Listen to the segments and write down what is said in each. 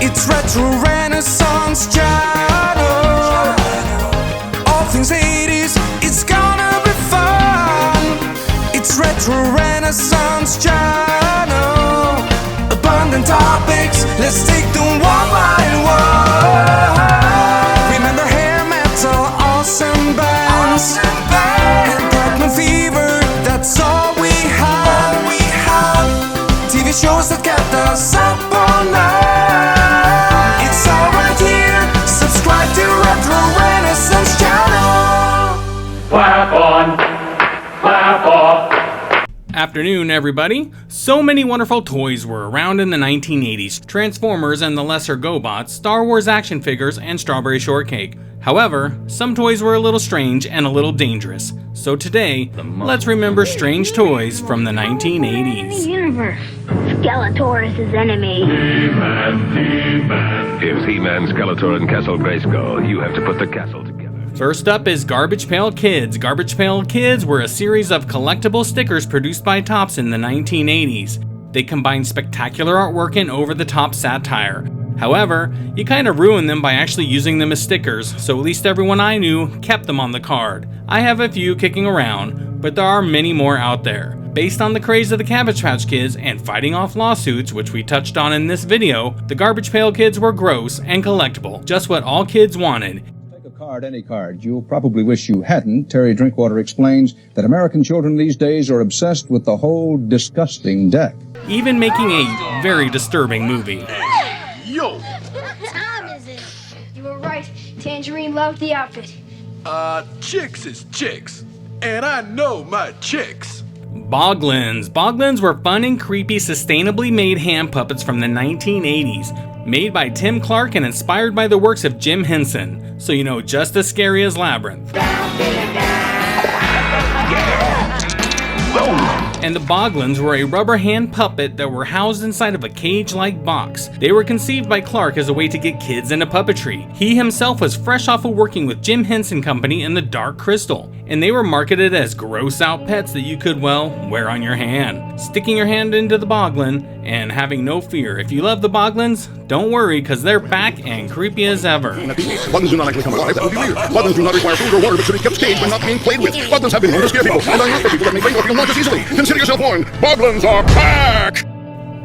It's retro renaissance channel. All things 80s, it's gonna be fun. It's retro renaissance channel. Abundant topics, let's take them one by one. Remember hair metal, awesome bands, and Platinum Fever, that's all we have. TV shows that kept us up all night. It's all right here. Subscribe to Retro Renaissance Channel. Clap on, clap off. Afternoon, everybody. So many wonderful toys were around in the 1980s. Transformers and the Lesser GoBots, Star Wars action figures, and Strawberry Shortcake. However, some toys were a little strange and a little dangerous. So today, let's remember strange toys from the 1980s. Universe. Skeletor is his enemy. He-Man. If He-Man, Skeletor, and Castle Grayskull, you have to put the castle together. First up is Garbage Pail Kids. Garbage Pail Kids were a series of collectible stickers produced by Topps in the 1980s. They combined spectacular artwork and over-the-top satire. However, you kind of ruined them by actually using them as stickers, so at least everyone I knew kept them on the card. I have a few kicking around, but there are many more out there. Based on the craze of the Cabbage Patch Kids and fighting off lawsuits, which we touched on in this video, the Garbage Pail Kids were gross and collectible, just what all kids wanted. Take a card, any card. You'll probably wish you hadn't. Terry Drinkwater explains that American children these days are obsessed with the whole disgusting deck. Even making a very disturbing movie. Yo! Tom is it? You were right. Tangerine loved the outfit. Chicks is chicks. And I know my chicks. Boglins. Boglins were fun and creepy, sustainably made hand puppets from the 1980s. Made by Tim Clark and inspired by the works of Jim Henson. So you know, just as scary as Labyrinth. And the Boglins were a rubber hand puppet that were housed inside of a cage-like box. They were conceived by Clark as a way to get kids into puppetry. He himself was fresh off of working with Jim Henson Company in The Dark Crystal, and they were marketed as gross-out pets that you could, well, wear on your hand. Sticking your hand into the Boglin and having no fear. If you love the Boglins, don't worry, because they're back and creepy as ever. Boglins do not actually come alive. That would be weird. Boglins do not require food or water, but should be kept caged when not being played with. Boglins have been known to scare people, and unearth the people that make rainbow feel nauseous easily. Consider yourself warned. Boglins are back!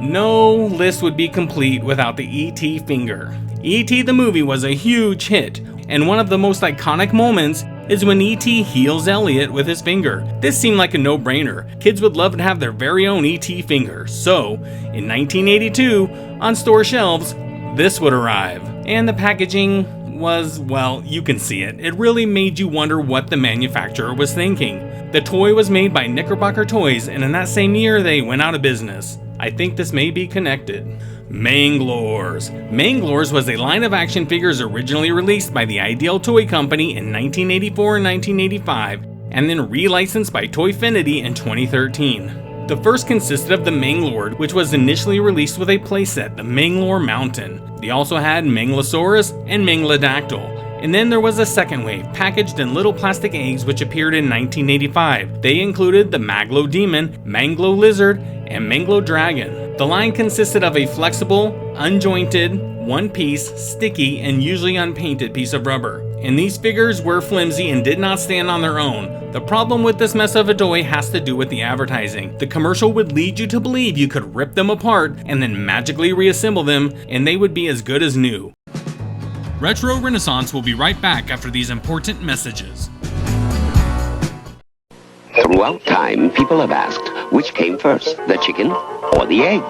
No list would be complete without the E.T. finger. E.T. the movie was a huge hit, and one of the most iconic moments is when E.T. heals Elliot with his finger. This seemed like a no-brainer. Kids would love to have their very own E.T. finger. So, in 1982, on store shelves, this would arrive. And the packaging was, well, you can see it. It really made you wonder what the manufacturer was thinking. The toy was made by Knickerbocker Toys, and in that same year, they went out of business. I think this may be connected. Manglors. Manglors was a line of action figures originally released by the Ideal Toy Company in 1984 and 1985, and then relicensed by Toyfinity in 2013. The first consisted of the Manglord, which was initially released with a playset, the Manglor Mountain. They also had Manglosaurus and Manglodactyl. And then there was a second wave, packaged in little plastic eggs, which appeared in 1985. They included the Maglo Demon, Manglo Lizard, and Manglo Dragon. The line consisted of a flexible, unjointed, one-piece, sticky, and usually unpainted piece of rubber. And these figures were flimsy and did not stand on their own. The problem with this mess of a toy has to do with the advertising. The commercial would lead you to believe you could rip them apart and then magically reassemble them, and they would be as good as new. Retro Renaissance will be right back after these important messages. Throughout time, people have asked, which came first, the chicken or the egg?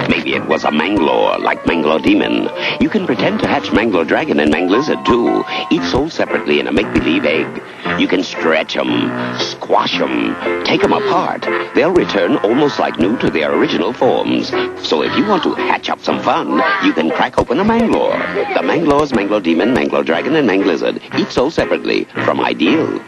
Maybe it was a Manglor, like Manglo Demon. You can pretend to hatch Manglo Dragon and Manglizard, too, each sold separately in a make-believe egg. You can stretch them, squash them, take them apart. They'll return almost like new to their original forms. So if you want to hatch up some fun, you can crack open a Manglor. The Manglors, Manglo Demon, Manglo Dragon, and Manglizard, each sold separately from Ideal.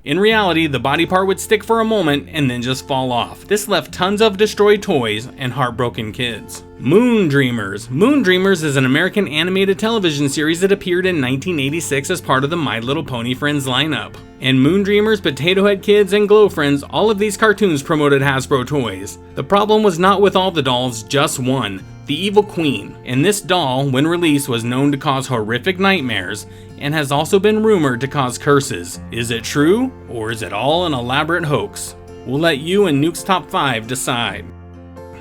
In reality, the body part would stick for a moment and then just fall off. This left tons of destroyed toys and heartbroken kids. Moon Dreamers. Moon Dreamers is an American animated television series that appeared in 1986 as part of the My Little Pony Friends lineup. And Moon Dreamers, Potato Head Kids, and Glow Friends, all of these cartoons promoted Hasbro toys. The problem was not with all the dolls, just one. the Evil Queen. And this doll, when released, was known to cause horrific nightmares and has also been rumored to cause curses. Is it true, or is it all an elaborate hoax? We'll let you and Nuke's Top 5 decide.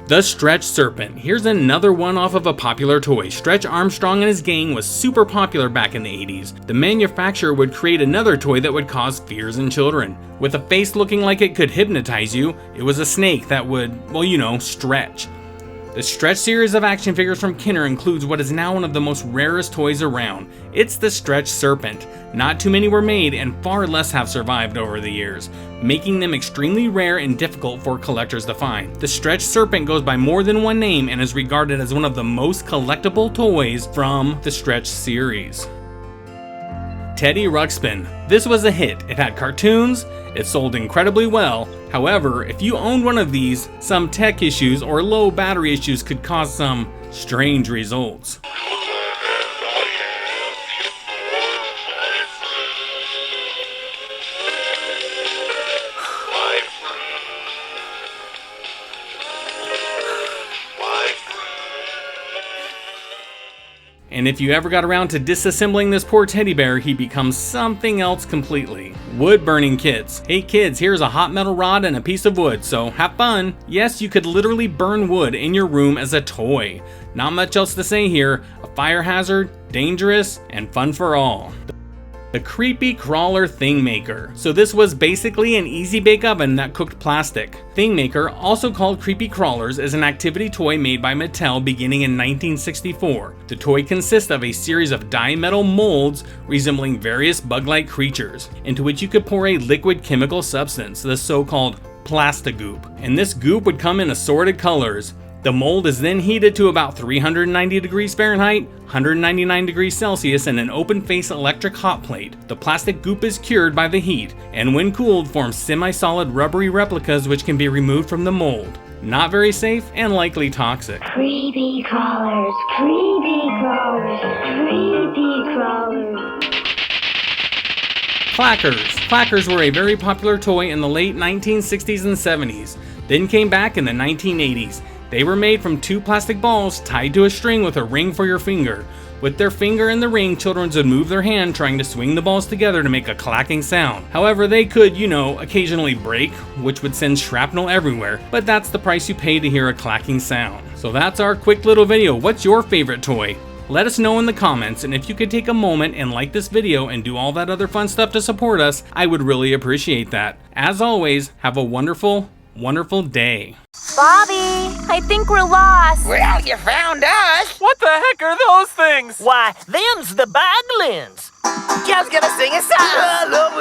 The Stretch Serpent. Here's another one off of a popular toy. Stretch Armstrong and his gang was super popular back in the 80s. The manufacturer would create another toy that would cause fears in children. With a face looking like it could hypnotize you, it was a snake that would, well, you know, stretch. The Stretch series of action figures from Kenner includes what is now one of the most rarest toys around. It's the Stretch Serpent. Not too many were made and far less have survived over the years, making them extremely rare and difficult for collectors to find. The Stretch Serpent goes by more than one name and is regarded as one of the most collectible toys from the Stretch series. Teddy Ruxpin. This was a hit. It had cartoons, it sold incredibly well. However, if you owned one of these, some tech issues or low battery issues could cause some strange results. And if you ever got around to disassembling this poor teddy bear, he becomes something else completely. Wood burning kits. Hey kids, here's a hot metal rod and a piece of wood, so have fun. Yes, you could literally burn wood in your room as a toy. Not much else to say here. A fire hazard, dangerous, and fun for all. The Creepy Crawler Thingmaker. So this was basically an easy bake oven that cooked plastic. Thingmaker, also called Creepy Crawlers, is an activity toy made by Mattel beginning in 1964. The toy consists of a series of dye-metal molds resembling various bug-like creatures, into which you could pour a liquid chemical substance, the so-called plastigoop. And this goop would come in assorted colors. The mold is then heated to about 390 degrees Fahrenheit, 199 degrees Celsius in an open-face electric hot plate. The plastic goop is cured by the heat, and when cooled forms semi-solid rubbery replicas which can be removed from the mold. Not very safe and likely toxic. Creepy crawlers, creepy crawlers, creepy crawlers. Clackers. Clackers were a very popular toy in the late 1960s and 70s, then came back in the 1980s. They were made from two plastic balls tied to a string with a ring for your finger. With their finger in the ring, children would move their hand trying to swing the balls together to make a clacking sound. However, they could, occasionally break, which would send shrapnel everywhere, but that's the price you pay to hear a clacking sound. So that's our quick little video. What's your favorite toy? Let us know in the comments, and if you could take a moment and like this video and do all that other fun stuff to support us, I would really appreciate that. As always, have a wonderful day. Bobby, I think we're lost. Well, you found us. What the heck are those things? Why, them's the Boglins. Joe's gonna sing a song.